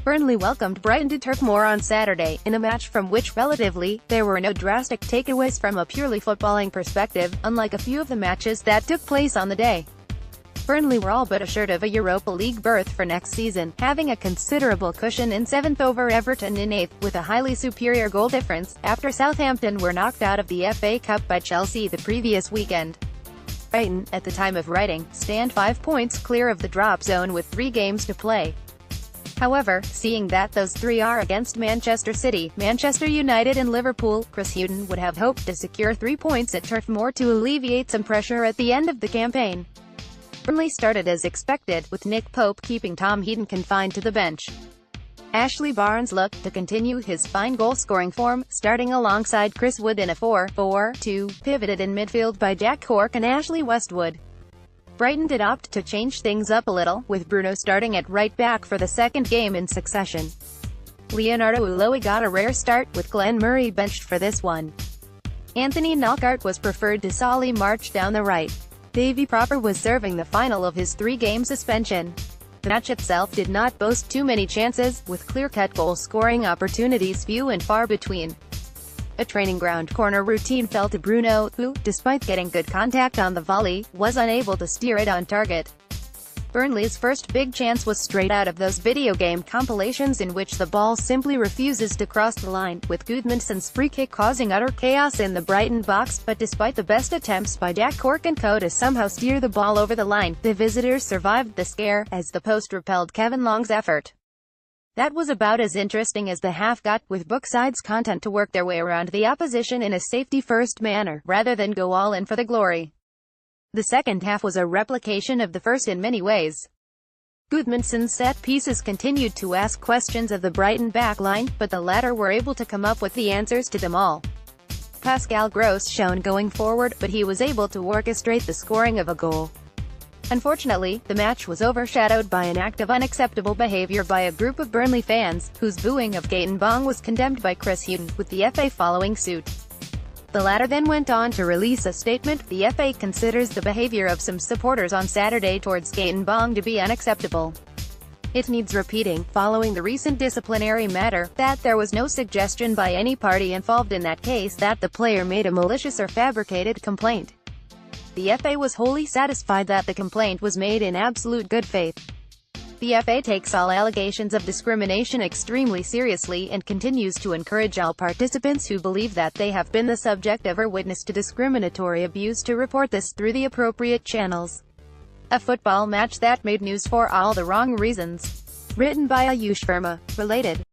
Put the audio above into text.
Burnley welcomed Brighton to Turf Moor on Saturday, in a match from which, relatively, there were no drastic takeaways from a purely footballing perspective, unlike a few of the matches that took place on the day. Burnley were all but assured of a Europa League berth for next season, having a considerable cushion in 7th over Everton in 8th, with a highly superior goal difference, after Southampton were knocked out of the FA Cup by Chelsea the previous weekend. Brighton, at the time of writing, stand 5 points clear of the drop zone with 3 games to play. However, seeing that those 3 are against Manchester City, Manchester United and Liverpool, Chris Hughton would have hoped to secure 3 points at Turf Moor to alleviate some pressure at the end of the campaign. Burnley started as expected, with Nick Pope keeping Tom Heaton confined to the bench. Ashley Barnes looked to continue his fine goal-scoring form, starting alongside Chris Wood in a 4-4-2, pivoted in midfield by Jack Cork and Ashley Westwood. Brighton did opt to change things up a little, with Bruno starting at right back for the second game in succession. Leonardo Uloa got a rare start, with Glenn Murray benched for this one. Anthony Knockaert was preferred to Solly March down the right. Davy Proper was serving the final of his 3-game suspension. The match itself did not boast too many chances, with clear-cut goal-scoring opportunities few and far between. A training ground corner routine fell to Bruno, who, despite getting good contact on the volley, was unable to steer it on target. Burnley's first big chance was straight out of those video game compilations in which the ball simply refuses to cross the line, with Gudmundsson's free kick causing utter chaos in the Brighton box, but despite the best attempts by Jack Cork and co to somehow steer the ball over the line, the visitors survived the scare, as the post repelled Kevin Long's effort. That was about as interesting as the half got, with both sides content to work their way around the opposition in a safety-first manner, rather than go all in for the glory. The second half was a replication of the first in many ways. Gudmundsson's set pieces continued to ask questions of the Brighton backline, but the latter were able to come up with the answers to them all. Pascal Gross shone going forward, but he was able to orchestrate the scoring of a goal. Unfortunately, the match was overshadowed by an act of unacceptable behavior by a group of Burnley fans, whose booing of Gaëtan Bong was condemned by Chris Hughton, with the FA following suit. The latter then went on to release a statement. The FA considers the behavior of some supporters on Saturday towards Gaëtan Bong to be unacceptable. It needs repeating, following the recent disciplinary matter, that there was no suggestion by any party involved in that case that the player made a malicious or fabricated complaint. The FA was wholly satisfied that the complaint was made in absolute good faith. The FA takes all allegations of discrimination extremely seriously and continues to encourage all participants who believe that they have been the subject of or witness to discriminatory abuse to report this through the appropriate channels. A football match that made news for all the wrong reasons. Written by Ayush Verma. Related.